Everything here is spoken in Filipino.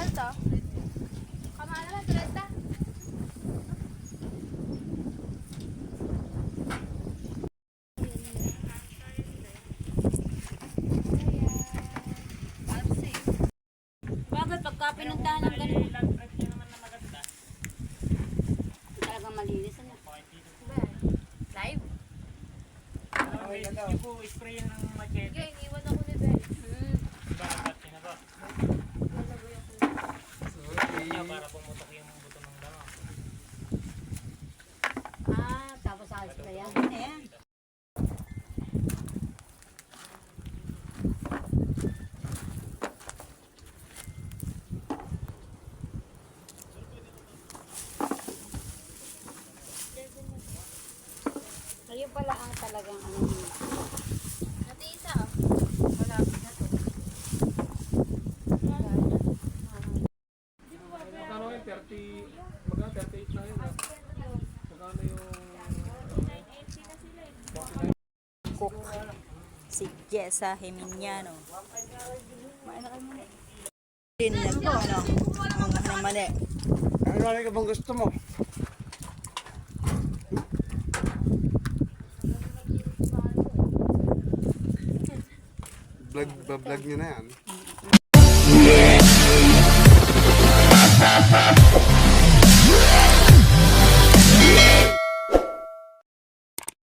to? Kamala na, 30. Bakit pagka pinuntahan ng ganun? Talagang malinis ano? Live? Yung po, spray ng machete. Okay, iwan ako ni Ben. Bakit yun na ba? Kanya para pumutok yung buto ng dama. Ah, tapos alis pa yan. Ayan. Ayun pala ang talagang ano yun. Ate Isa, oh. Malapit na to. Magkano yung 30, magkano 38 na yun ah. Magkano yung Cook. Si Jessa Heminiano. Kumain na kayo muna. Dinlag ko, ano? Ang mali. ano ka bang gusto mo? Vlog nyo na yan.